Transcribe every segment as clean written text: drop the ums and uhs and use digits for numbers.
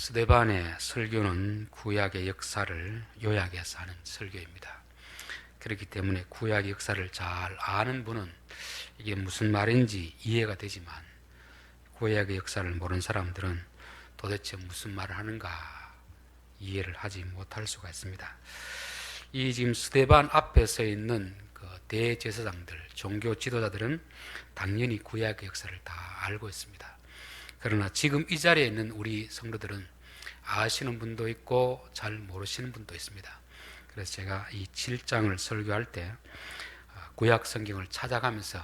스데반의 설교는 구약의 역사를 요약해서 하는 설교입니다. 그렇기 때문에 구약의 역사를 잘 아는 분은 이게 무슨 말인지 이해가 되지만, 구약의 역사를 모르는 사람들은 도대체 무슨 말을 하는가 이해를 하지 못할 수가 있습니다. 이 지금 스데반 앞에 서 있는 그 대제사장들, 종교 지도자들은 당연히 구약의 역사를 다 알고 있습니다. 그러나 지금 이 자리에 있는 우리 성도들은 아시는 분도 있고 잘 모르시는 분도 있습니다. 그래서 제가 이 7장을 설교할 때 구약 성경을 찾아가면서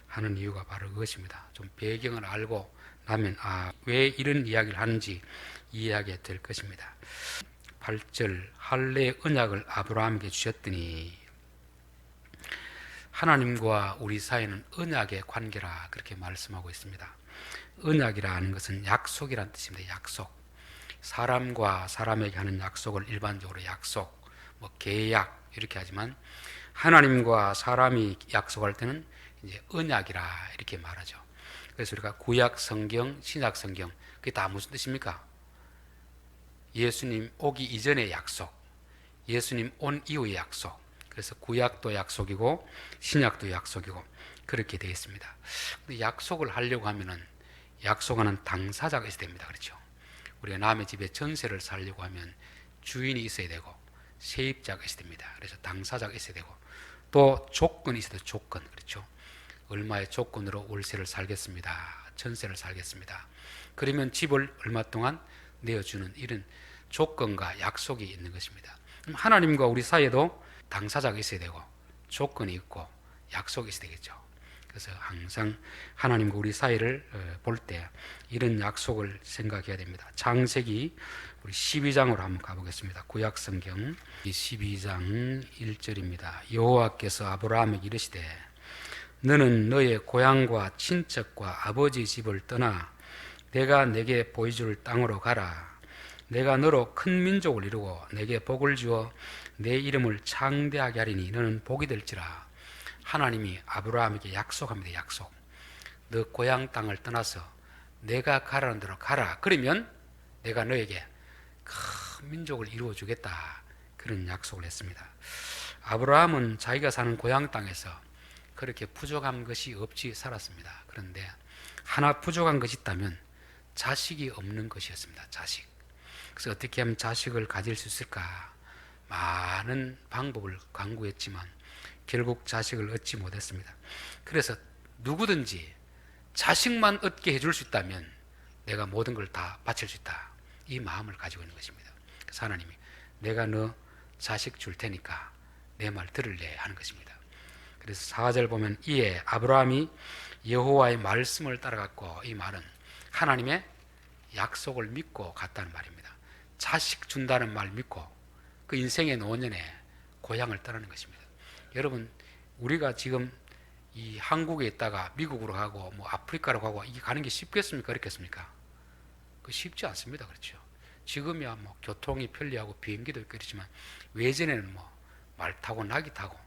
하는 이유가 바로 그것입니다. 좀 배경을 알고 나면 왜 이런 이야기를 하는지 이해하게 될 것입니다. 8절, 할례의 언약을 아브라함에게 주셨더니, 하나님과 우리 사이는 언약의 관계라 그렇게 말씀하고 있습니다. 언약이라는 것은 약속이라는 뜻입니다. 약속. 사람과 사람에게 하는 약속을 일반적으로 약속, 계약 이렇게 하지만, 하나님과 사람이 약속할 때는 이제 언약이라 이렇게 말하죠. 그래서 우리가 구약 성경, 신약 성경, 그게 다 무슨 뜻입니까? 예수님 오기 이전의 약속, 예수님 온 이후의 약속. 그래서 구약도 약속이고 신약도 약속이고 그렇게 되어 있습니다. 근데 약속을 하려고 하면은 약속하는 당사자가 있어야 됩니다. 그렇죠? 우리가 남의 집에 전세를 살려고 하면 주인이 있어야 되고 세입자가 있어야 됩니다. 그래서 당사자가 있어야 되고 또 조건이 있어야 돼요. 조건. 그렇죠? 얼마의 조건으로 월세를 살겠습니다. 전세를 살겠습니다. 그러면 집을 얼마 동안 내어주는 이런 조건과 약속이 있는 것입니다. 하나님과 우리 사이에도 당사자가 있어야 되고 조건이 있고 약속이 있어야 되겠죠. 그래서 항상 하나님과 우리 사이를 볼 때 이런 약속을 생각해야 됩니다. 창세기 우리 12장으로 한번 가보겠습니다. 구약 성경 12장 1절입니다. 여호와께서 아브라함에게 이르시되 너는 너의 고향과 친척과 아버지 집을 떠나 내가 내게 보여줄 땅으로 가라. 내가 너로 큰 민족을 이루고 내게 복을 주어 내 이름을 창대하게 하리니 너는 복이 될지라. 하나님이 아브라함에게 약속합니다. 약속. 너 고향 땅을 떠나서 내가 가라는 대로 가라. 그러면 내가 너에게 큰 민족을 이루어 주겠다. 그런 약속을 했습니다. 아브라함은 자기가 사는 고향 땅에서 그렇게 부족한 것이 없이 살았습니다. 그런데 하나 부족한 것이 있다면 자식이 없는 것이었습니다. 자식. 그래서 어떻게 하면 자식을 가질 수 있을까? 많은 방법을 강구했지만 결국 자식을 얻지 못했습니다. 그래서 누구든지 자식만 얻게 해줄 수 있다면 내가 모든 걸 다 바칠 수 있다. 이 마음을 가지고 있는 것입니다. 그래서 하나님이 내가 너 자식 줄 테니까 내 말 들을래 하는 것입니다. 그래서 4절 보면 이에 아브라함이 여호와의 말씀을 따라갔고, 이 말은 하나님의 약속을 믿고 갔다는 말입니다. 자식 준다는 말 믿고 그 인생의 노년에 고향을 떠나는 것입니다. 여러분, 우리가 지금 이 한국에 있다가 미국으로 가고 아프리카로 가고 이게 가는 게 쉽겠습니까? 어렵겠습니까? 그 쉽지 않습니다. 그렇죠? 지금이야 교통이 편리하고 비행기도 있고 그렇지만 외전에는 말 타고 나귀 타고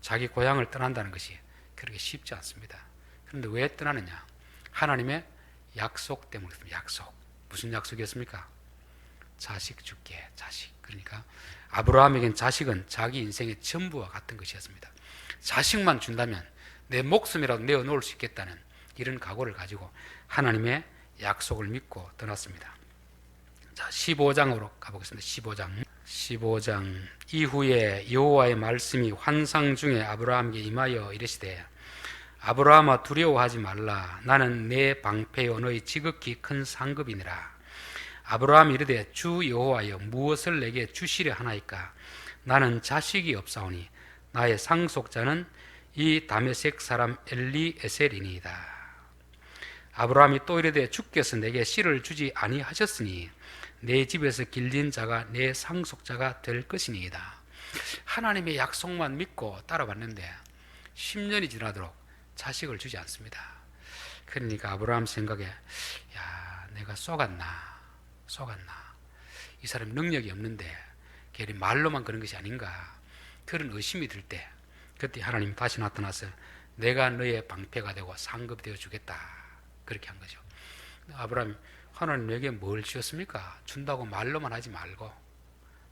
자기 고향을 떠난다는 것이 그렇게 쉽지 않습니다. 그런데 왜 떠나느냐? 하나님의 약속 때문에. 약속. 무슨 약속이었습니까? 자식 줄게. 자식. 그러니까 아브라함에겐 자식은 자기 인생의 전부와 같은 것이었습니다. 자식만 준다면 내 목숨이라도 내어놓을 수 있겠다는 이런 각오를 가지고 하나님의 약속을 믿고 떠났습니다. 자, 15장으로 가보겠습니다. 15장 이후에 여호와의 말씀이 환상 중에 아브라함에게 임하여 이르시되 아브라함아 두려워하지 말라. 나는 내 방패요 너희 지극히 큰 상급이니라. 아브라함이 이르되 주 여호와여 무엇을 내게 주시려 하나이까? 나는 자식이 없사오니 나의 상속자는 이 다메섹 사람 엘리에셀이니이다. 아브라함이 또 이르되 주께서 내게 씨를 주지 아니하셨으니 내 집에서 길린 자가 내 상속자가 될 것이니이다. 하나님의 약속만 믿고 따라봤는데 10년이 지나도록 자식을 주지 않습니다. 그러니까 아브라함 생각에 내가 속았나. 이 사람 능력이 없는데 괜히 말로만 그런 것이 아닌가. 그런 의심이 들 때 그때 하나님 다시 나타나서 내가 너의 방패가 되고 상급이 되어 주겠다. 그렇게 한 거죠. 아브라함이 하나님 내게 뭘 주셨습니까? 준다고 말로만 하지 말고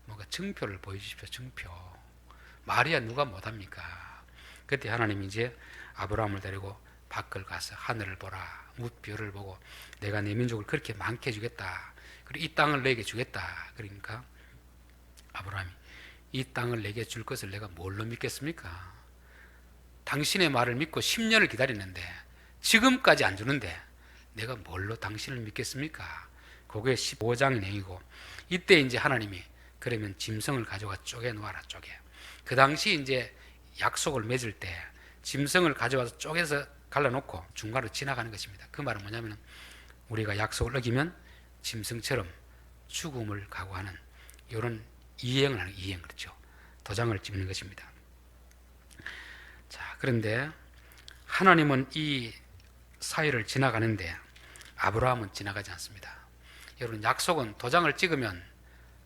뭔가 증표를 보여주십시오. 증표. 말이야 누가 못합니까? 그때 하나님이 이제 아브라함을 데리고 밖을 가서 하늘을 보라, 무별을 보고 내가 내 민족을 그렇게 많게 해주겠다. 그리고 이 땅을 내게 주겠다. 그러니까 아브라함이 이 땅을 내게 줄 것을 내가 뭘로 믿겠습니까? 당신의 말을 믿고 10년을 기다리는데 지금까지 안 주는데 내가 뭘로 당신을 믿겠습니까? 그게 15장 내용이고, 이때 이제 하나님이 그러면 짐승을 가져가 쪼개 놓아라. 쪼개. 그 당시 이제 약속을 맺을 때 짐승을 가져와서 쪼개서 갈라놓고 중간으로 지나가는 것입니다. 그 말은 뭐냐면 우리가 약속을 어기면 짐승처럼 죽음을 각오하는 이런 이행을 하는, 이행, 그렇죠. 도장을 찍는 것입니다. 자, 그런데 하나님은 이 사이를 지나가는데 아브라함은 지나가지 않습니다. 여러분, 약속은 도장을 찍으면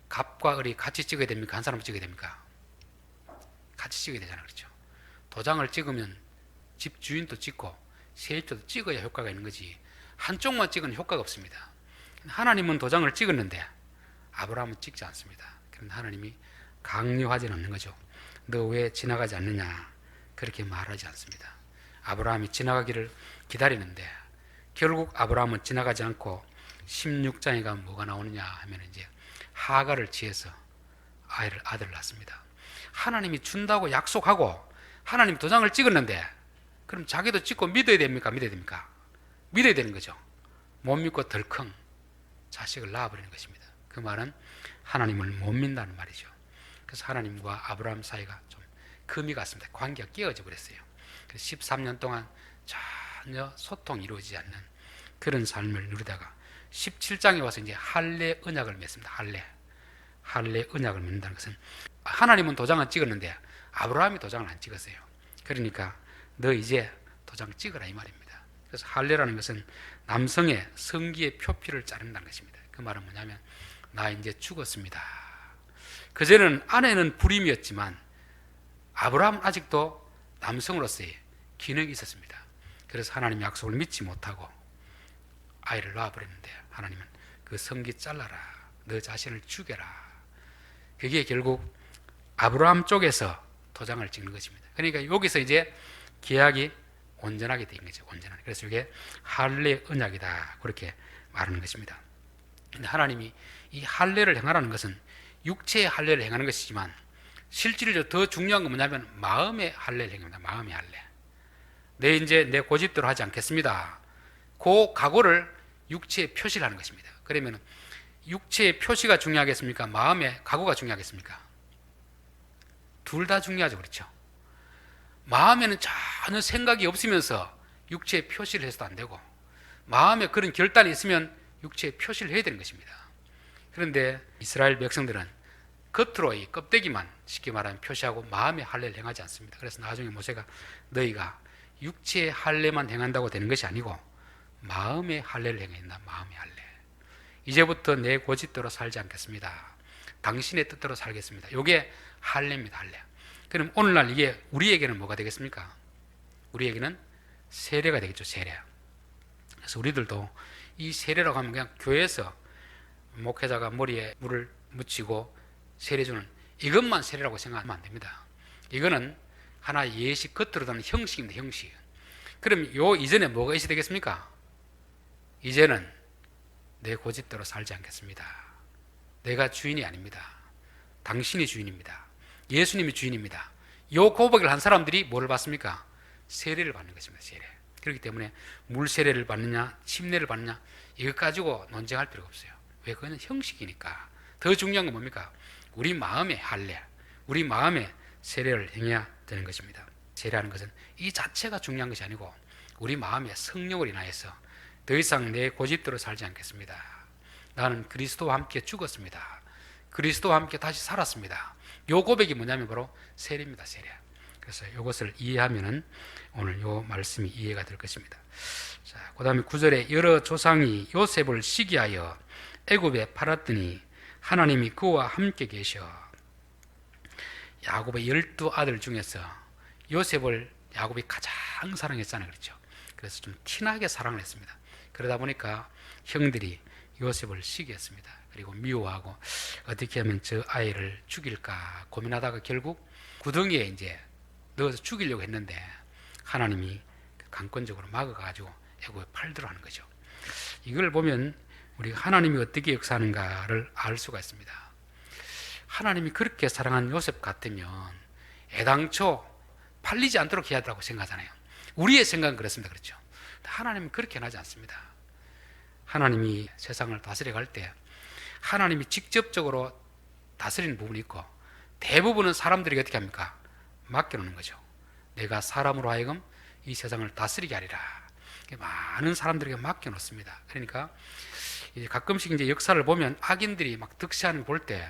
갑과 을이 같이 찍어야 됩니까? 한 사람 찍어야 됩니까? 같이 찍어야 되잖아요. 그렇죠. 도장을 찍으면 집 주인도 찍고 세입자도 찍어야 효과가 있는 거지, 한쪽만 찍으면 효과가 없습니다. 하나님은 도장을 찍었는데 아브라함은 찍지 않습니다. 그런데 하나님이 강요하지는 않는 거죠. 너 왜 지나가지 않느냐, 그렇게 말하지 않습니다. 아브라함이 지나가기를 기다리는데 결국 아브라함은 지나가지 않고 16장에 가면 뭐가 나오느냐 하면 이제 하갈을 취해서 아들을 낳습니다. 하나님이 준다고 약속하고 하나님 도장을 찍었는데 그럼 자기도 찍고 믿어야 됩니까? 믿어야 됩니까? 믿어야 되는 거죠. 못 믿고 덜컹 자식을 낳아버리는 것입니다. 그 말은 하나님을 못 믿는다는 말이죠. 그래서 하나님과 아브라함 사이가 좀 금이 갔습니다. 관계가 깨어져 버렸어요. 그래서 13년 동안 전혀 소통이 이루어지지 않는 그런 삶을 누리다가 17장에 와서 이제 할례 언약을 맺습니다. 할례 언약을 맺는다는 것은 하나님은 도장을 찍었는데 아브라함이 도장을 안 찍었어요. 그러니까 너 이제 도장 찍어라 이 말입니다. 그래서 할례라는 것은 남성의 성기의 표피를 자른다는 것입니다. 그 말은 뭐냐면 나 이제 죽었습니다. 그전에는 아내는 불임이었지만 아브라함은 아직도 남성으로서의 기능이 있었습니다. 그래서 하나님 약속을 믿지 못하고 아이를 낳아버렸는데 하나님은 그 성기 잘라라, 너 자신을 죽여라. 그게 결국 아브라함 쪽에서 도장을 찍는 것입니다. 그러니까 여기서 이제 계약이 온전하게 된 거죠. 온전하게. 그래서 이게 할례 언약이다, 그렇게 말하는 것입니다. 근데 하나님이 이 할례를 행하라는 것은 육체의 할례를 행하는 것이지만 실질적으로 더 중요한 건 뭐냐면 마음의 할례를 행합니다. 마음의 할례. 내 고집대로 하지 않겠습니다. 그 각오를 육체에 표시를 하는 것입니다. 그러면 육체의 표시가 중요하겠습니까? 마음의 각오가 중요하겠습니까? 둘 다 중요하죠. 그렇죠. 마음에는 전혀 생각이 없으면서 육체의 표시를 해서도 안 되고, 마음에 그런 결단이 있으면 육체의 표시를 해야 되는 것입니다. 그런데 이스라엘 백성들은 겉으로 이 껍데기만 쉽게 말하면 표시하고 마음의 할례를 행하지 않습니다. 그래서 나중에 모세가 너희가 육체의 할례만 행한다고 되는 것이 아니고 마음의 할례를 행해야 된다. 마음의 할례. 이제부터 내 고집대로 살지 않겠습니다. 당신의 뜻대로 살겠습니다. 이게 할례입니다. 할례. 그럼 오늘날 이게 우리에게는 뭐가 되겠습니까? 우리에게는 세례가 되겠죠. 세례. 그래서 우리들도 이 세례라고 하면 그냥 교회에서 목회자가 머리에 물을 묻히고 세례 주는 이것만 세례라고 생각하면 안 됩니다. 이거는 하나의 예식, 겉으로 다는 형식입니다. 형식. 그럼 요 이전에 뭐가 있어야 되겠습니까? 이제는 내 고집대로 살지 않겠습니다. 내가 주인이 아닙니다. 당신이 주인입니다. 예수님이 주인입니다. 요 고백을 한 사람들이 뭐를 받습니까? 세례를 받는 것입니다. 세례. 그렇기 때문에 물 세례를 받느냐 침례를 받느냐 이것 가지고 논쟁할 필요가 없어요. 왜? 그거는 형식이니까. 더 중요한 건 뭡니까? 우리 마음의 할례, 우리 마음의 세례를 행해야 되는 것입니다. 세례하는 것은 이 자체가 중요한 것이 아니고 우리 마음의 성령을 인하여서 더 이상 내 고집대로 살지 않겠습니다. 나는 그리스도와 함께 죽었습니다. 그리스도와 함께 다시 살았습니다. 요 고백이 뭐냐면 바로 세례입니다. 세례. 그래서 이것을 이해하면은 오늘 요 말씀이 이해가 될 것입니다. 자, 그다음에 9절에 여러 조상이 요셉을 시기하여 애굽에 팔았더니 하나님이 그와 함께 계셔. 야곱의 12아들 중에서 요셉을 야곱이 가장 사랑했잖아요. 그렇죠. 그래서 좀 티나게 사랑을 했습니다. 그러다 보니까 형들이 요셉을 시기했습니다. 그리고 미워하고 어떻게 하면 저 아이를 죽일까 고민하다가 결국 구덩이에 이제 넣어서 죽이려고 했는데 하나님이 강권적으로 막아가지고 애굽에 팔도록 하는 거죠. 이걸 보면 우리가 하나님이 어떻게 역사하는가를 알 수가 있습니다. 하나님이 그렇게 사랑한 요셉 같으면 애당초 팔리지 않도록 해야 한다고 생각하잖아요. 우리의 생각은 그렇습니다. 그렇죠? 하나님은 그렇게는 하지 않습니다. 하나님이 세상을 다스려 갈 때 하나님이 직접적으로 다스리는 부분이 있고 대부분은 사람들에게 어떻게 합니까? 맡겨놓는 거죠. 내가 사람으로 하여금 이 세상을 다스리게 하리라. 많은 사람들에게 맡겨놓습니다. 그러니까 이제 가끔씩 이제 역사를 보면 악인들이 막 득세하는 걸 볼 때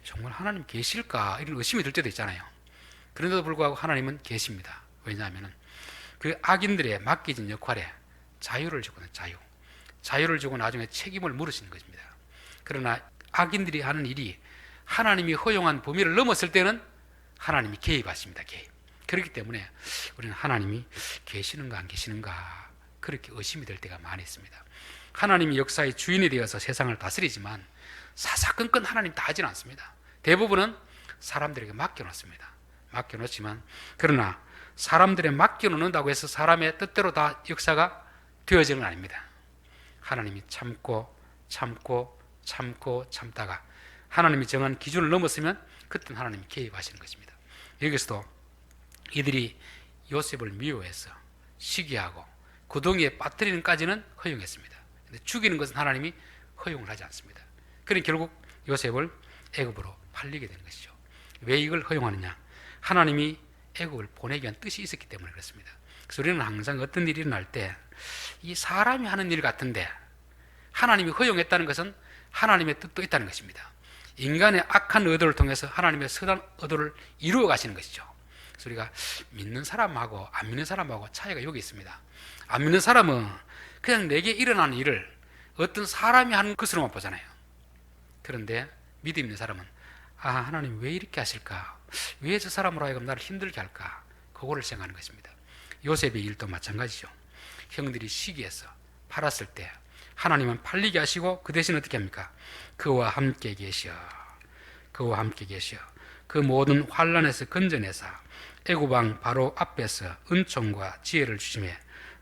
정말 하나님 계실까 이런 의심이 들 때도 있잖아요. 그런데도 불구하고 하나님은 계십니다. 왜냐하면 그 악인들의 맡겨진 역할에 자유를 주거든요. 자유를 주고 나중에 책임을 물으시는 것입니다. 그러나 악인들이 하는 일이 하나님이 허용한 범위를 넘었을 때는 하나님이 개입하십니다. 개입. 그렇기 때문에 우리는 하나님이 계시는가 안 계시는가 그렇게 의심이 될 때가 많이 있습니다. 하나님이 역사의 주인이 되어서 세상을 다스리지만 사사건건 하나님 다 하지는 않습니다. 대부분은 사람들에게 맡겨놓습니다. 맡겨놓지만 그러나 사람들에 맡겨놓는다고 해서 사람의 뜻대로 다 역사가 되어지는 건 아닙니다. 하나님이 참다가 하나님이 정한 기준을 넘었으면 그때는 하나님이 개입하시는 것입니다. 여기서도 이들이 요셉을 미워해서 시기하고 구덩이에 빠뜨리는까지는 허용했습니다. 근데 죽이는 것은 하나님이 허용을 하지 않습니다. 그러니 결국 요셉을 애굽으로 팔리게 되는 것이죠. 왜 이걸 허용하느냐? 하나님이 애굽을 보내기 위한 뜻이 있었기 때문에 그렇습니다. 그래서 우리는 항상 어떤 일이 일어날 때 이 사람이 하는 일 같은데 하나님이 허용했다는 것은 하나님의 뜻도 있다는 것입니다. 인간의 악한 의도를 통해서 하나님의 선한 의도를 이루어 가시는 것이죠. 그래서 우리가 믿는 사람하고 안 믿는 사람하고 차이가 여기 있습니다. 안 믿는 사람은 그냥 내게 일어나는 일을 어떤 사람이 하는 것으로만 보잖아요. 그런데 믿음 있는 사람은 하나님 왜 이렇게 하실까? 왜 저 사람으로 하여금 나를 힘들게 할까? 그거를 생각하는 것입니다. 요셉의 일도 마찬가지죠. 형들이 시기해서 팔았을 때 하나님은 팔리게 하시고 그 대신 어떻게 합니까? 그와 함께 계셔. 그 모든 환난에서 건져내사 애굽 왕 바로 앞에서 은총과 지혜를 주시매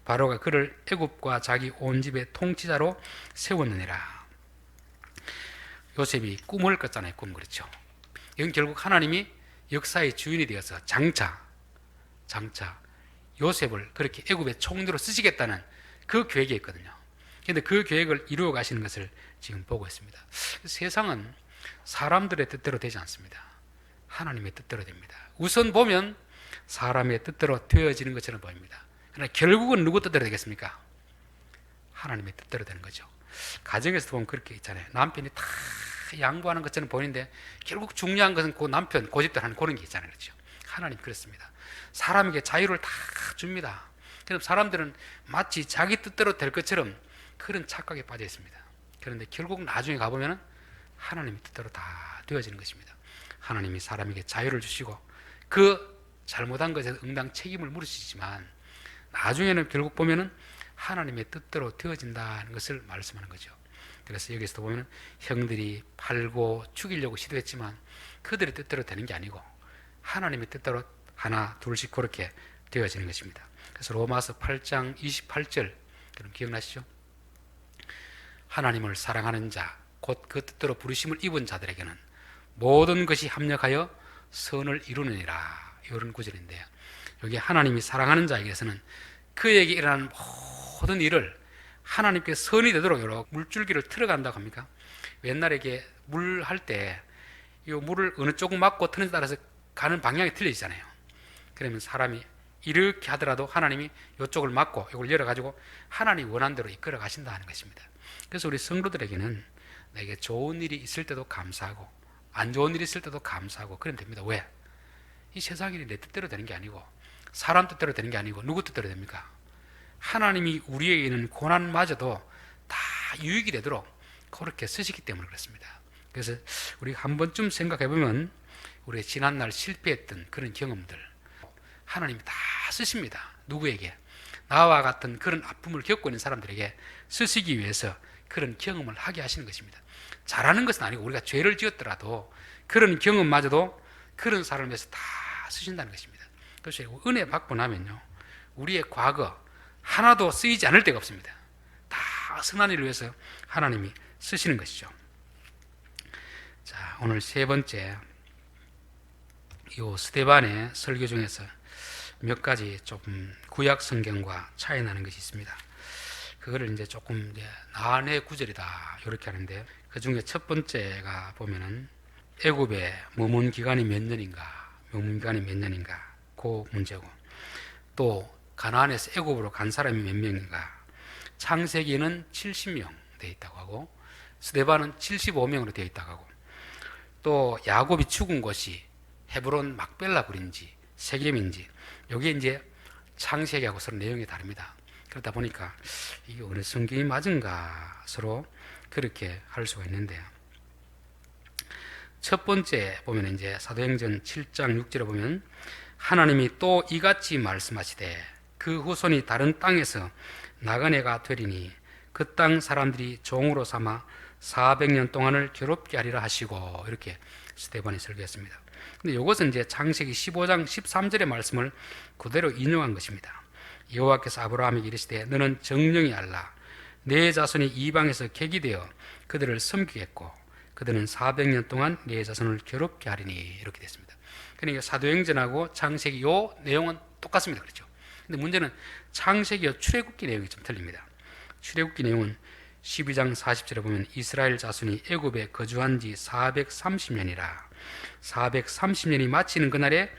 바로가 그를 애굽과 자기 온 집의 통치자로 세웠느니라. 요셉이 꿈을 꿨잖아요. 꿈. 그렇죠. 이건 결국 하나님이 역사의 주인이 되어서 장차 요셉을 그렇게 애굽의 총리로 쓰시겠다는 그 계획이 있거든요. 그런데 그 계획을 이루어 가시는 것을 지금 보고 있습니다. 세상은 사람들의 뜻대로 되지 않습니다. 하나님의 뜻대로 됩니다. 우선 보면 사람의 뜻대로 되어지는 것처럼 보입니다. 그러나 결국은 누구 뜻대로 되겠습니까? 하나님의 뜻대로 되는 거죠. 가정에서 보면 그렇게 있잖아요. 남편이 다 양보하는 것처럼 보이는데 결국 중요한 것은 그 남편 고집대로 하는 그런 게 있잖아요. 그렇죠? 하나님 그렇습니다. 사람에게 자유를 다 줍니다. 그럼 사람들은 마치 자기 뜻대로 될 것처럼 그런 착각에 빠져 있습니다. 그런데 결국 나중에 가보면 하나님의 뜻대로 다 되어지는 것입니다. 하나님이 사람에게 자유를 주시고 그 잘못한 것에 응당 책임을 물으시지만 나중에는 결국 보면은 하나님의 뜻대로 되어진다는 것을 말씀하는 거죠. 그래서 여기서도 보면 형들이 팔고 죽이려고 시도했지만 그들의 뜻대로 되는 게 아니고 하나님의 뜻대로 하나 둘씩 그렇게 되어지는 것입니다. 그래서 로마서 8장 28절 여러분 기억나시죠? 하나님을 사랑하는 자 곧 그 뜻대로 부르심을 입은 자들에게는 모든 것이 합력하여 선을 이루느니라. 이런 구절인데요. 여기 하나님이 사랑하는 자에게서는 그에게 일어나는 모든 일을 하나님께 선이 되도록 이렇게 물줄기를 틀어간다고 합니까? 옛날에 이게 물 할 때 이 물을 어느 쪽을 맞고 트는지에 따라서 가는 방향이 틀려지잖아요. 그러면 사람이 이렇게 하더라도 하나님이 이쪽을 막고 이걸 열어가지고 하나님이 원하는 대로 이끌어 가신다 하는 것입니다. 그래서 우리 성도들에게는 내게 좋은 일이 있을 때도 감사하고 안 좋은 일이 있을 때도 감사하고 그러면 됩니다. 왜? 이 세상 일이 내 뜻대로 되는 게 아니고 사람 뜻대로 되는 게 아니고 누구 뜻대로 됩니까? 하나님이 우리에게 있는 고난마저도 다 유익이 되도록 그렇게 쓰시기 때문에 그렇습니다. 그래서 우리가 한 번쯤 생각해 보면 우리의 지난날 실패했던 그런 경험들 하나님이 다 쓰십니다. 누구에게? 나와 같은 그런 아픔을 겪고 있는 사람들에게 쓰시기 위해서 그런 경험을 하게 하시는 것입니다. 잘하는 것은 아니고 우리가 죄를 지었더라도 그런 경험마저도 그런 사람을 위해서 다 쓰신다는 것입니다. 그래서 은혜 받고 나면요, 우리의 과거 하나도 쓰이지 않을 데가 없습니다. 다 선한 일을 위해서 하나님이 쓰시는 것이죠. 자, 오늘 세 번째, 이 스데반의 설교 중에서 몇 가지 조금 구약 성경과 차이 나는 것이 있습니다. 그거를 이제 조금 나안의 구절이다 이렇게 하는데, 그 중에 첫 번째가 보면은 애굽의 머문 기간이 몇 년인가, 머문 기간이 몇 년인가 그 문제고, 또 가나안에서 애굽으로 간 사람이 몇 명인가, 창세기에는 70명 되어 있다고 하고 스데반은 75명으로 되어 있다고 하고, 또 야곱이 죽은 곳이 헤브론 막벨라 굴인지 세겜인지, 여기에 이제 창세기하고 서로 내용이 다릅니다. 그러다 보니까 이게 어느 성경이 맞은가 서로 그렇게 할 수가 있는데요. 첫 번째 보면 이제 사도행전 7장 6절에 보면 하나님이 또 이같이 말씀하시되 그 후손이 다른 땅에서 나그네가 되리니 그 땅 사람들이 종으로 삼아 400년 동안을 괴롭게 하리라 하시고, 이렇게 스데반이 설교했습니다. 근데 이것은 이제 창세기 15장 13절의 말씀을 그대로 인용한 것입니다. 여호와께서 아브라함에게 이르시되 너는 정령이 알라 내 자손이 이방에서 객이 되어 그들을 섬기겠고 그들은 400년 동안 내 자손을 괴롭게 하리니, 이렇게 됐습니다. 그러니까 사도행전하고 창세기 요 내용은 똑같습니다. 그렇죠? 근데 문제는 창세기와 출애굽기 내용이 좀 틀립니다. 출애굽기 내용은 12장 40절에 보면 이스라엘 자손이 애굽에 거주한 지 430년이라 430년이 마치는 그날에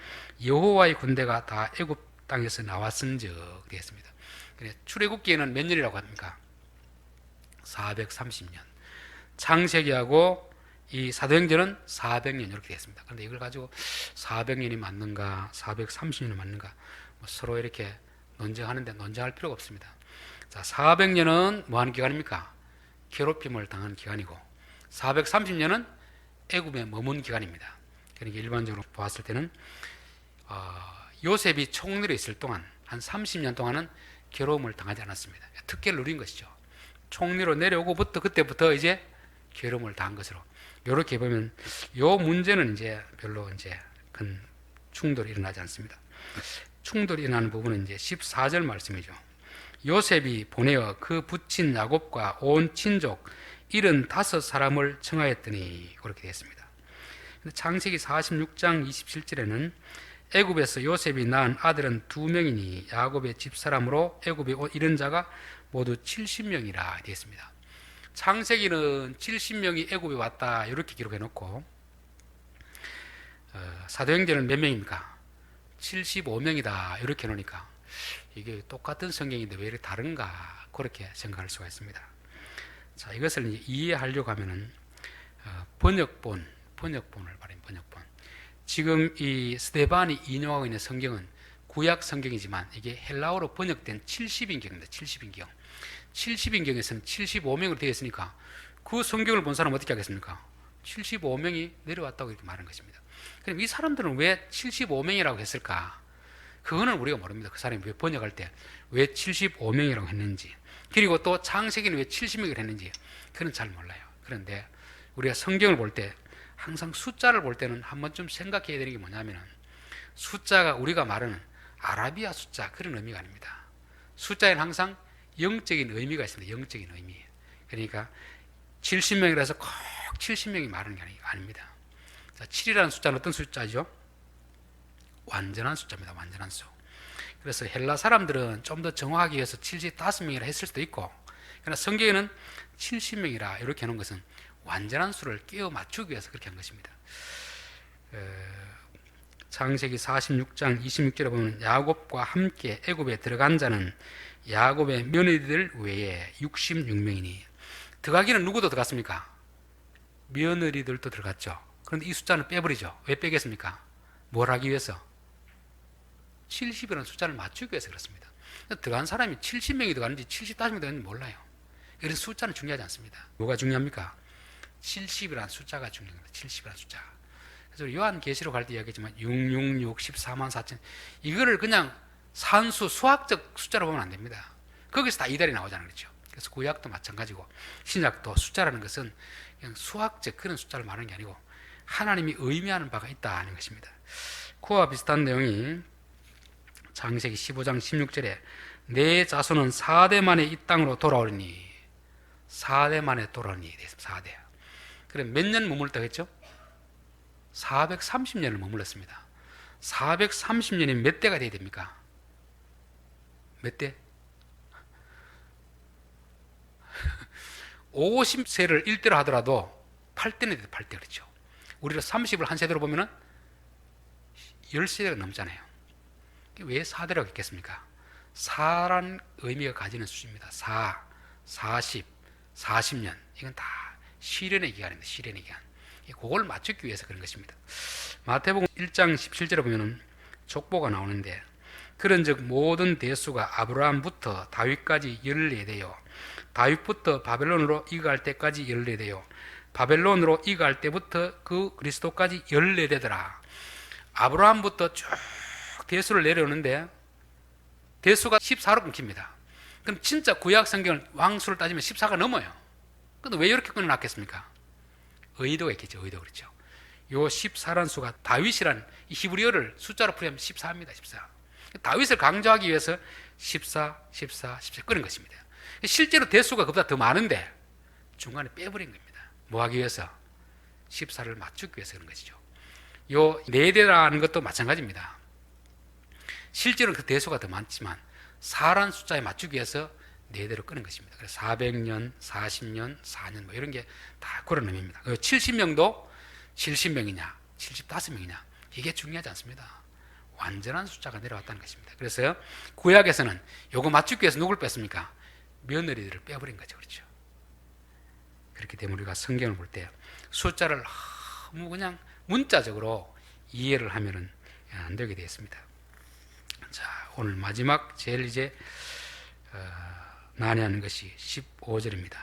여호와의 군대가 다 애굽 땅에서 나왔은즉 되었습니다. 출애굽기에는 몇 년이라고 합니까? 430년. 창세기하고 이 사도행전은 400년 이렇게 되었습니다. 그런데 이걸 가지고 400년이 맞는가 430년이 맞는가 서로 이렇게 논쟁하는데 논쟁할 필요가 없습니다. 자, 400년은 뭐 하는 기간입니까? 괴롭힘을 당한 기간이고 430년은 애굽에 머문 기간입니다. 그러니까 일반적으로 보았을 때는 요셉이 총리로 있을 동안 한 30년 동안은 괴로움을 당하지 않았습니다. 특権을 누린 것이죠. 총리로 내려오고부터 그때부터 이제 괴로움을 당한 것으로, 이렇게 보면 요 문제는 이제 별로 이제 큰 충돌이 일어나지 않습니다. 충돌이 일어나는 부분은 이제 14절 말씀이죠. 요셉이 보내어 그 부친 야곱과 온 친족 75사람을 청하였더니, 그렇게 되었습니다. 창세기 46장 27절에는 애굽에서 요셉이 낳은 아들은 2명이니 야곱의 집사람으로 애굽에 이른 자가 모두 70명이라 되었습니다. 창세기는 70명이 애굽에 왔다 이렇게 기록해 놓고 사도행전은 몇 명입니까? 75명이다 이렇게 놓으니까 이게 똑같은 성경인데 왜 이렇게 다른가, 그렇게 생각할 수가 있습니다. 자, 이것을 이제 이해하려고 하면은 번역본을 말해요. 번역본. 지금 이 스데반이 인용하고 있는 성경은 구약 성경이지만 이게 헬라어로 번역된 70인경입니다. 70인경. 70인경에서는 75명으로 되어 있으니까 그 성경을 본 사람은 어떻게 하겠습니까? 75명이 내려왔다고 이렇게 말하는 것입니다. 그럼 이 사람들은 왜 75명이라고 했을까? 그거는 우리가 모릅니다. 그 사람이 왜 번역할 때 왜 75명이라고 했는지, 그리고 또 창세기는 왜 70명이라고 했는지 그건 잘 몰라요. 그런데 우리가 성경을 볼 때 항상 숫자를 볼 때는 한 번쯤 생각해야 되는 게 뭐냐면, 숫자가 우리가 말하는 아라비아 숫자 그런 의미가 아닙니다. 숫자에는 항상 영적인 의미가 있습니다. 영적인 의미. 그러니까 70명이라서 꼭 70명이 말하는 게 아닙니다. 자, 7이라는 숫자는 어떤 숫자죠? 완전한 숫자입니다. 완전한 수. 그래서 헬라 사람들은 좀 더 정확하게 해서 75명이라 했을 수도 있고, 그러나 성경에는 70명이라 이렇게 하는 것은 완전한 수를 끼워 맞추기 위해서 그렇게 한 것입니다. 창세기 46장 26절에 보면 야곱과 함께 애굽에 들어간 자는 야곱의 며느리들 외에 66명이니, 들어가기는 누구도 들어갔습니까? 며느리들도 들어갔죠. 그런데 이 숫자는 빼버리죠. 왜 빼겠습니까? 뭘 하기 위해서? 70이라는 숫자를 맞추기 위해서 그렇습니다. 들어간 사람이 70명이 들어갔는지 75명이 들어갔는지 몰라요. 이런 숫자는 중요하지 않습니다. 뭐가 중요합니까? 70이라는 숫자가 중요합니다. 70이라는 숫자. 그래서 요한계시록 할 때 이야기했지만 666, 14만 4천, 이거를 그냥 산수, 수학적 숫자로 보면 안 됩니다. 거기서 다 이달이 나오잖아요. 그렇죠? 그래서 구약도 마찬가지고 신약도 숫자라는 것은 그냥 수학적 그런 숫자를 말하는 게 아니고 하나님이 의미하는 바가 있다 하는 것입니다. 그와 비슷한 내용이 창세기 15장 16절에 내 자손은 4대 만에 이 땅으로 돌아오리니 4대 만에 돌아오니 4대. 그럼 몇 년 머물렀다고 했죠? 430년을 머물렀습니다. 430년이 몇 대가 돼야 됩니까? 몇 대? 50세를 1대로 하더라도 8대는 돼도 8대 그렇죠. 우리가 30을 한 세대로 보면은 10세대가 넘잖아요. 왜 4대라고 했겠습니까? 4란 의미가 가지는 수입니다. 4, 40, 40년. 이건 다 시련의 기간입니다. 시련의 기간. 그걸 맞추기 위해서 그런 것입니다. 마태복음 1장 17절에 보면은 족보가 나오는데 그런즉 모든 대수가 아브라함부터 다윗까지 14대요. 다윗부터 바벨론으로 이가할 때까지 14대요. 바벨론으로 이가할 때부터 그 그리스도까지 14대더라. 아브라함부터 쭉 대수를 내려오는데 대수가 14로 끊깁니다. 그럼 진짜 구약 성경을 왕수를 따지면 14가 넘어요. 근데 왜 이렇게 끊어놨겠습니까? 의도가 있겠죠. 의도 그렇죠. 요 14란 수가 다윗이란 이 히브리어를 숫자로 풀이하면 14입니다. 14. 다윗을 강조하기 위해서 14, 14, 14 끊은 것입니다. 실제로 대수가 그보다 더 많은데 중간에 빼버린 겁니다. 뭐 하기 위해서? 14를 맞추기 위해서 그런 것이죠. 요 4대라는 것도 마찬가지입니다. 실제로는 그 대수가 더 많지만 4란 숫자에 맞추기 위해서 4대로 끊은 것입니다. 그래서 400년, 40년, 4년 뭐 이런 게 다 그런 의미입니다. 70명도 70명이냐, 75명이냐 이게 중요하지 않습니다. 완전한 숫자가 내려왔다는 것입니다. 그래서 구약에서는 요거 맞추기 위해서 누굴 뺐습니까? 며느리들을 빼버린 거죠. 그렇죠. 그렇기 때문에 우리가 성경을 볼 때 숫자를 너무 그냥 문자적으로 이해를 하면은 안 되게 되었습니다. 자, 오늘 마지막 제일 이제 난해하는 것이 15절입니다.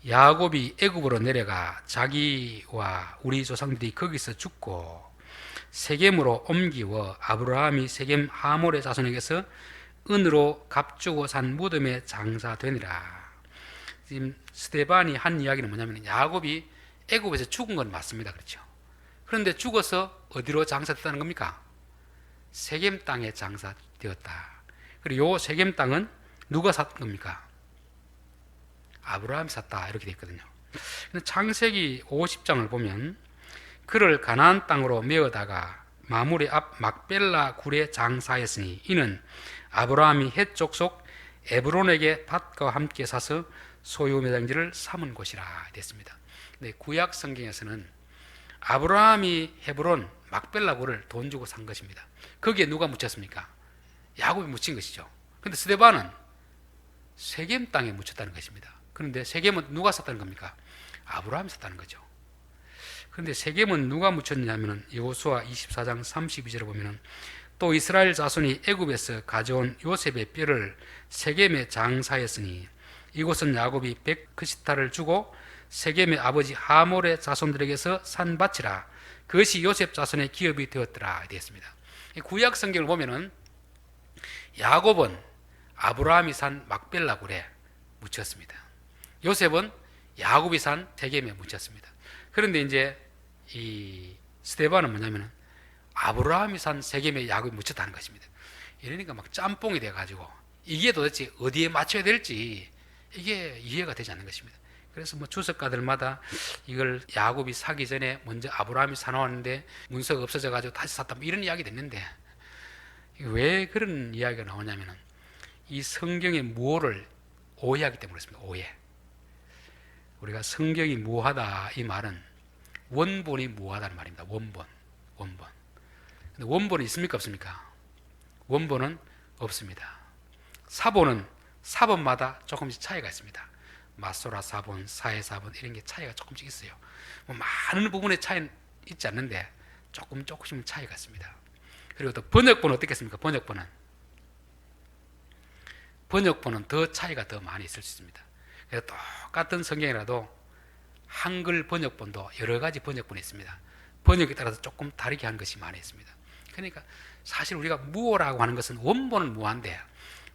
야곱이 애굽으로 내려가 자기와 우리 조상들이 거기서 죽고 세겜으로 옮기워 아브라함이 세겜 하몰의 자손에게서 은으로 값주고 산 무덤에 장사되니라. 지금 스데반이 한 이야기는 뭐냐면 야곱이 애굽에서 죽은 건 맞습니다. 그렇죠. 그런데 죽어서 어디로 장사됐다는 겁니까? 세겜 땅에 장사되었다. 그리고 요 세겜 땅은 누가 샀 겁니까? 아브라함이 샀다 이렇게 되어 있거든요. 창세기 50장을 보면 그를 가나안 땅으로 메어다가 마물의 앞 막벨라 굴에 장사했으니 이는 아브라함이 헷 족속 에브론에게 밭과 함께 사서 소유 매장지를 삼은 곳이라 됐습니다. 근데 구약 성경에서는 아브라함이 헤브론 막벨라 굴을 돈 주고 산 것입니다. 거기에 누가 묻혔습니까? 야곱이 묻힌 것이죠. 그런데 스데반은 세겜 땅에 묻혔다는 것입니다. 그런데 세겜은 누가 샀다는 겁니까? 아브라함이 샀다는 거죠. 그런데 세겜은 누가 묻혔냐면은 여호수아 24장 32절에 보면은 또 이스라엘 자손이 애굽에서 가져온 요셉의 뼈를 세겜에 장사했으니 이곳은 야곱이 백크시타를 주고 세겜의 아버지 하몰의 자손들에게서 산 밭이라 그것이 요셉 자손의 기업이 되었더라 되었습니다. 구약 성경을 보면은 야곱은 아브라함이 산 막벨라 굴에 묻혔습니다. 요셉은 야곱이 산 세겜에 묻혔습니다. 그런데 이제 이 스데반은 뭐냐면은 아브라함이 산 세겜에 야곱이 묻혔다는 것입니다. 이러니까 막 짬뽕이 돼가지고 이게 도대체 어디에 맞춰야 될지 이게 이해가 되지 않는 것입니다. 그래서 뭐 주석가들마다 이걸 야곱이 사기 전에 먼저 아브라함이 사놓았는데 문서가 없어져가지고 다시 샀다 뭐 이런 이야기 됐는데 왜 그런 이야기가 나오냐면은 이 성경의 무호를 오해하기 때문에 그렇습니다. 오해. 우리가 성경이 무하다 이 말은 원본이 무하다는 말입니다. 원본. 근데 원본이 있습니까? 없습니까? 원본은 없습니다. 사본은 사본마다 조금씩 차이가 있습니다. 마소라 사본, 사해 사본 이런 게 차이가 조금씩 있어요. 뭐 많은 부분에 차이는 있지 않는데 조금씩은 차이가 있습니다. 그리고 또 번역본은 어떻겠습니까? 번역본은 더 차이가 더 많이 있을 수 있습니다. 그래서 똑같은 성경이라도 한글 번역본도 여러 가지 번역본이 있습니다. 번역에 따라서 조금 다르게 한 것이 많이 있습니다. 그러니까 사실 우리가 무어라고 하는 것은 원본은 무한데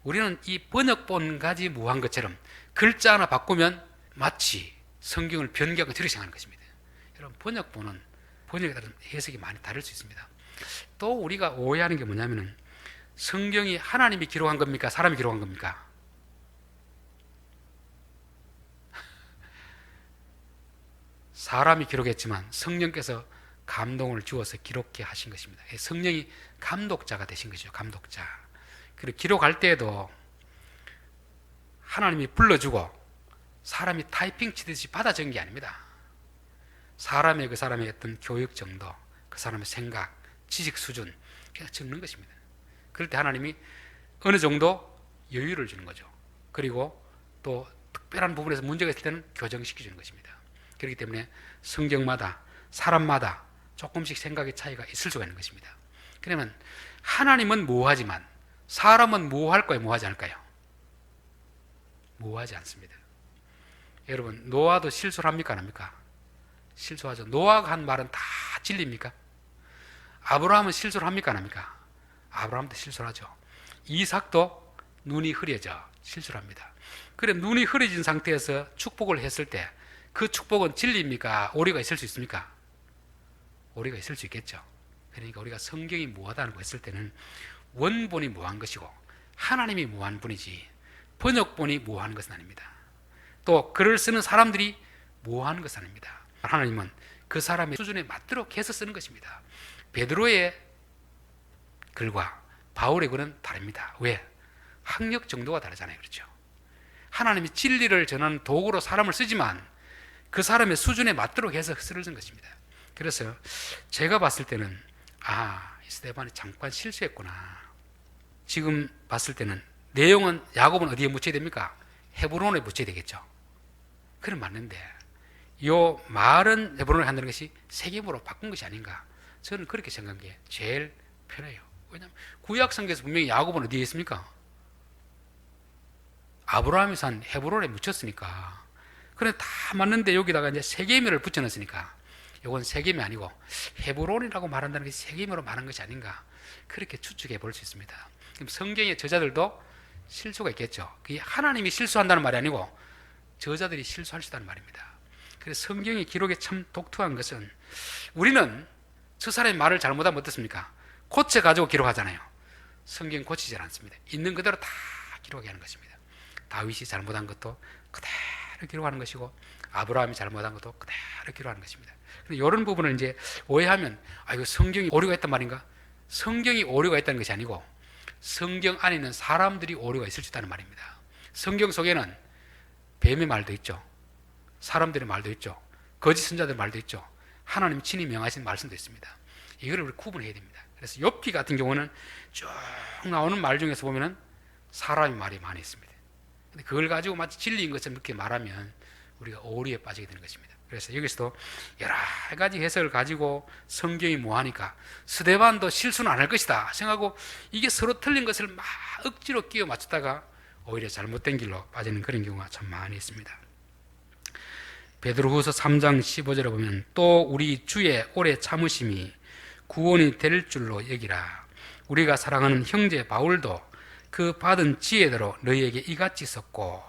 우리는 이 번역본 가지 무한 것처럼 글자 하나 바꾸면 마치 성경을 변경하고 저렇게 생각하는 것입니다. 여러분, 번역본은 번역에 따른 해석이 많이 다를 수 있습니다. 또 우리가 오해하는 게 뭐냐면은 성경이 하나님이 기록한 겁니까? 사람이 기록한 겁니까? 사람이 기록했지만 성령께서 감동을 주어서 기록해 하신 것입니다. 성령이 감독자가 되신 것이죠. 감독자. 그리고 기록할 때에도 하나님이 불러주고 사람이 타이핑 치듯이 받아 적은 게 아닙니다. 그 사람의 어떤 교육 정도, 그 사람의 생각, 지식 수준 그냥 적는 것입니다. 그럴 때 하나님이 어느 정도 여유를 주는 거죠. 그리고 또 특별한 부분에서 문제가 있을 때는 교정시켜주는 것입니다. 그렇기 때문에 성경마다 사람마다 조금씩 생각의 차이가 있을 수가 있는 것입니다. 그러면 하나님은 모호하지만 사람은 모호할까요? 모호하지 않을까요? 모호하지 않습니다. 여러분, 노아도 실수를 합니까? 안 합니까? 실수하죠. 노아가 한 말은 다 진리입니까? 아브라함은 실수를 합니까? 안 합니까? 아브라함도 실수를 하죠. 이삭도 눈이 흐려져 실수를 합니다. 그래, 눈이 흐려진 상태에서 축복을 했을 때 그 축복은 진리입니까? 오류가 있을 수 있습니까? 오류가 있을 수 있겠죠. 그러니까 우리가 성경이 무하다는 거 했을 때는 원본이 무한 것이고 하나님이 무한 분이지 번역본이 무한 것은 아닙니다. 또 글을 쓰는 사람들이 무한 것은 아닙니다. 하나님은 그 사람의 수준에 맞도록 해서 쓰는 것입니다. 베드로의 글과 바울의 글은 다릅니다. 왜? 학력 정도가 다르잖아요. 그렇죠? 하나님이 진리를 전하는 도구로 사람을 쓰지만 그 사람의 수준에 맞도록 해서 쓰는 것입니다. 그래서 제가 봤을 때는 스데반이 잠깐 실수했구나. 지금 봤을 때는 내용은 야곱은 어디에 묻혀야 됩니까? 헤브론에 묻혀야 되겠죠. 그건 맞는데 이 말은 헤브론에 한다는 것이 세겜으로 바꾼 것이 아닌가. 저는 그렇게 생각한 게 제일 편해요. 왜냐하면 구약성경에서 분명히 야곱은 어디에 있습니까? 아브라함이 산 헤브론에 묻혔으니까. 그래 다 맞는데 여기다가 이제 세겜을 붙여놨으니까 이건 세겜이 아니고 헤브론이라고 말한다는 게 세겜으로 말한 것이 아닌가. 그렇게 추측해 볼 수 있습니다. 그럼 성경의 저자들도 실수가 있겠죠. 그게 하나님이 실수한다는 말이 아니고 저자들이 실수할 수 있다는 말입니다. 그래서 성경의 기록이 참 독특한 것은 우리는 저 사람의 말을 잘못하면 어떻습니까? 고쳐가지고 기록하잖아요. 성경 고치지 않습니다. 있는 그대로 다 기록하는 것입니다. 다윗이 잘못한 것도 그대로 기록하는 것이고 아브라함이 잘못한 것도 그대로 기록하는 것입니다. 근데 이런 부분을 이제 오해하면 이거 성경이 오류가 있단 말인가? 성경이 오류가 있다는 것이 아니고 성경 안에 있는 사람들이 오류가 있을 수 있다는 말입니다. 성경 속에는 뱀의 말도 있죠. 사람들의 말도 있죠. 거짓 선자들의 말도 있죠. 하나님 친히 명하신 말씀도 있습니다. 이거를 우리 구분해야 됩니다. 그래서 욥기 같은 경우는 쭉 나오는 말 중에서 보면은 사람의 말이 많이 있습니다. 근데 그걸 가지고 마치 진리인 것처럼 이렇게 말하면 우리가 오류에 빠지게 되는 것입니다. 그래서 여기서도 여러 가지 해석을 가지고 성경이 뭐하니까 스데반도 실수는 안 할 것이다 생각하고 이게 서로 틀린 것을 막 억지로 끼워 맞추다가 오히려 잘못된 길로 빠지는 그런 경우가 참 많이 있습니다. 베드로후서 3장 15절에 보면 또 우리 주의 오래 참으심이 구원이 될 줄로 여기라. 우리가 사랑하는 형제 바울도 그 받은 지혜대로 너희에게 이같이 썼고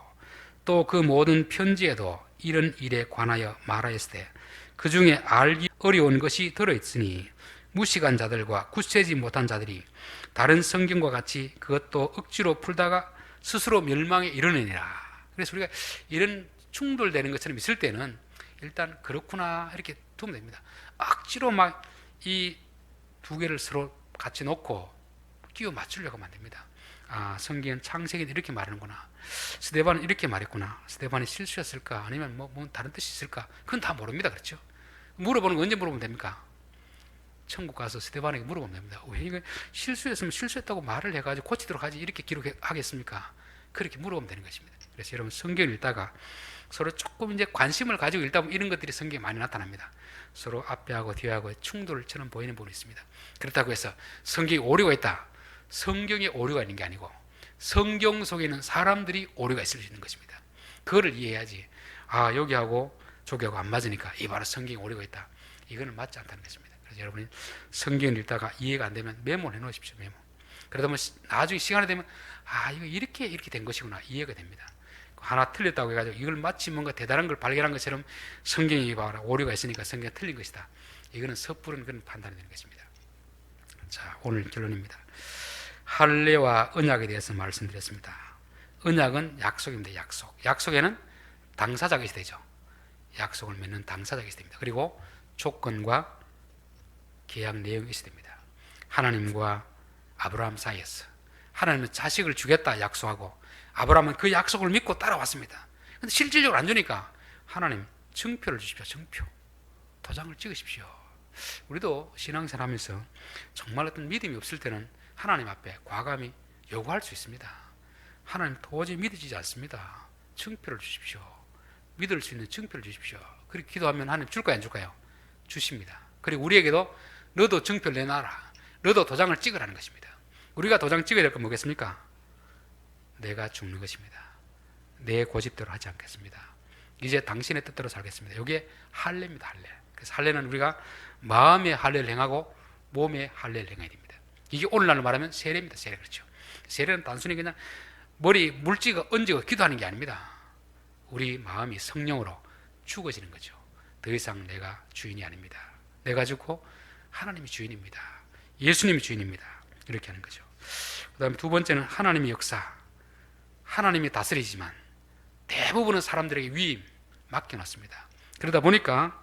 또 그 모든 편지에도 이런 일에 관하여 말하였으되 그 중에 알기 어려운 것이 들어있으니 무식한 자들과 굳세지 못한 자들이 다른 성경과 같이 그것도 억지로 풀다가 스스로 멸망에 이르느니라. 그래서 우리가 이런 충돌되는 것처럼 있을 때는 일단 그렇구나 이렇게 두면 됩니다. 억지로 막 이 두 개를 서로 같이 놓고 끼워 맞추려고 하면 안 됩니다. 성경은 창세기는 이렇게 말하는구나. 스데반은 이렇게 말했구나. 스데반이 실수였을까? 아니면 뭐 다른 뜻이 있을까? 그건 다 모릅니다. 그렇죠? 물어보는 거 언제 물어보면 됩니까? 천국 가서 스데반에게 물어보면 됩니다. 왜 이거 실수했으면 실수했다고 말을 해가지고 고치도록 하지 이렇게 기록하겠습니까? 그렇게 물어보면 되는 것입니다. 그래서 여러분 성경을 읽다가 서로 조금 이제 관심을 가지고 읽다 보면 이런 것들이 성경에 많이 나타납니다. 서로 앞에하고 뒤하고 충돌처럼 보이는 부분이 있습니다. 그렇다고 해서 성경에 오류가 있다. 성경에 오류가 있는 게 아니고 성경 속에 있는 사람들이 오류가 있을 수 있는 것입니다. 그거를 이해해야지 여기하고 저기하고 안 맞으니까 이 바로 성경에 오류가 있다. 이거는 맞지 않다는 것입니다. 그래서 여러분이 성경을 읽다가 이해가 안 되면 메모를 해 놓으십시오. 메모. 그러다 보면 나중에 시간이 되면 이거 이렇게 된 것이구나 이해가 됩니다. 하나 틀렸다고 해가지고 이걸 마치 뭔가 대단한 걸 발견한 것처럼 성경이 봐라 오류가 있으니까 성경이 틀린 것이다. 이거는 섣부른 그런 판단이 되는 것입니다. 자, 오늘 결론입니다. 할례와 언약에 대해서 말씀드렸습니다. 언약은 약속입니다. 약속에는 당사자가 있어야 되죠. 약속을 맺는 당사자가 있어야 됩니다. 그리고 조건과 계약 내용이 있어야 됩니다. 하나님과 아브라함 사이에서 하나님은 자식을 주겠다 약속하고 아브라함은 그 약속을 믿고 따라왔습니다. 근데 실질적으로 안 주니까 하나님 증표를 주십시오. 증표. 도장을 찍으십시오. 우리도 신앙생활 하면서 정말 어떤 믿음이 없을 때는 하나님 앞에 과감히 요구할 수 있습니다. 하나님 도저히 믿어지지 않습니다. 증표를 주십시오. 믿을 수 있는 증표를 주십시오. 그렇게 기도하면 하나님 줄까요 안 줄까요? 주십니다. 그리고 우리에게도 너도 증표를 내놔라. 너도 도장을 찍으라는 것입니다. 우리가 도장 찍어야 될 건 뭐겠습니까? 내가 죽는 것입니다. 내 고집대로 하지 않겠습니다. 이제 당신의 뜻대로 살겠습니다. 이게 할례입니다. 할례. 그래서 할례는 우리가 마음의 할례를 행하고 몸의 할례를 행해야 됩니다. 이게 오늘날로 말하면 세례입니다. 세례. 그렇죠. 세례는 단순히 그냥 머리 물찍어 얹어 기도하는 게 아닙니다. 우리 마음이 성령으로 죽어지는 거죠. 더 이상 내가 주인이 아닙니다. 내가 죽고 하나님이 주인입니다. 예수님이 주인입니다. 이렇게 하는 거죠. 그 다음에 두 번째는 하나님의 역사. 하나님이 다스리지만 대부분은 사람들에게 위임 맡겨놨습니다. 그러다 보니까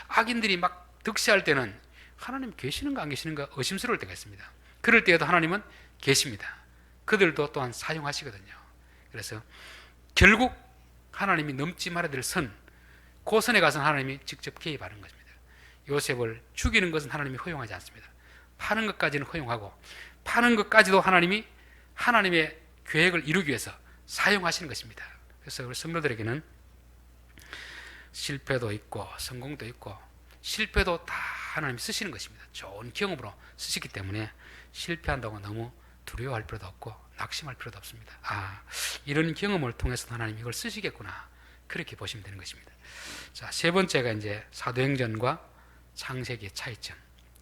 악인들이 막 득세할 때는 하나님 계시는가 안 계시는가 의심스러울 때가 있습니다. 그럴 때에도 하나님은 계십니다. 그들도 또한 사용하시거든요. 그래서 결국 하나님이 넘지 말아야 될 선, 그 선에 가서는 하나님이 직접 개입하는 것입니다. 요셉을 죽이는 것은 하나님이 허용하지 않습니다. 파는 것까지는 허용하고 파는 것까지도 하나님이 하나님의 계획을 이루기 위해서 사용하시는 것입니다. 그래서 우리 성도들에게는 실패도 있고 성공도 있고 실패도 다 하나님이 쓰시는 것입니다. 좋은 경험으로 쓰시기 때문에 실패한다고 너무 두려워할 필요도 없고 낙심할 필요도 없습니다. 이런 경험을 통해서 하나님 이걸 쓰시겠구나 그렇게 보시면 되는 것입니다. 자, 세 번째가 이제 사도행전과 창세기의 차이점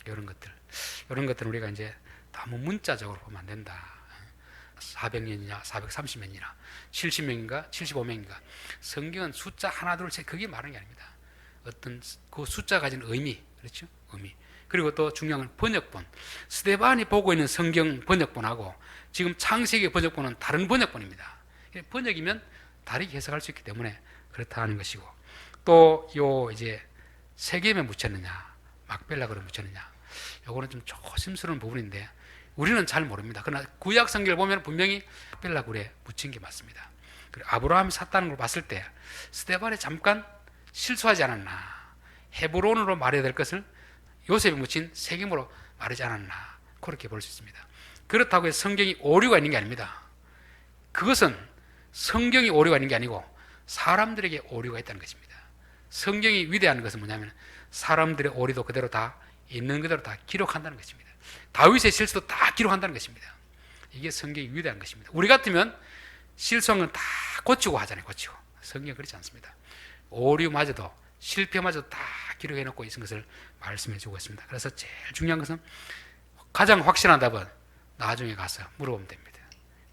이런 것들은 우리가 이제 너무 문자적으로 보면 안 된다. 400년이냐 430년이냐 70명인가 75명인가 성경은 숫자 하나 둘 셋 그게 말하는 게 아닙니다. 어떤 그 숫자 가진 의미, 그렇죠? 의미. 그리고 또 중요한 건 번역본. 스데반이 보고 있는 성경 번역본하고 지금 창세기 번역본은 다른 번역본입니다. 번역이면 다르게 해석할 수 있기 때문에 그렇다 하는 것이고 또 요 이제 세겜에 묻혔느냐 막벨락으로 묻혔느냐 요거는 좀 조심스러운 부분인데 우리는 잘 모릅니다. 그러나 구약 성경을 보면 분명히 막벨락굴에 묻힌 게 맞습니다. 그리고 아브라함이 샀다는 걸 봤을 때 스데반이 잠깐 실수하지 않았나, 헤브론으로 말해야 될 것을 요셉이 묻힌 세겜으로 말하지 않았나 그렇게 볼 수 있습니다. 그렇다고 해서 성경이 오류가 있는 게 아닙니다. 그것은 성경이 오류가 있는 게 아니고 사람들에게 오류가 있다는 것입니다. 성경이 위대한 것은 뭐냐면 사람들의 오류도 그대로 다 있는 그대로 다 기록한다는 것입니다. 다윗의 실수도 다 기록한다는 것입니다. 이게 성경이 위대한 것입니다. 우리 같으면 실수한 건 다 고치고 하잖아요. 고치고. 성경은 그렇지 않습니다. 오류마저도 실패마저도 다 기록해 놓고 있는 것을 말씀해 주고 있습니다. 그래서 제일 중요한 것은 가장 확실한 답은 나중에 가서 물어보면 됩니다.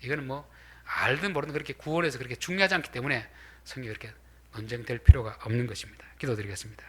이거는 뭐 알든 모르든 그렇게 구원해서 그렇게 중요하지 않기 때문에 성경이 그렇게 논쟁될 필요가 없는 것입니다. 기도드리겠습니다.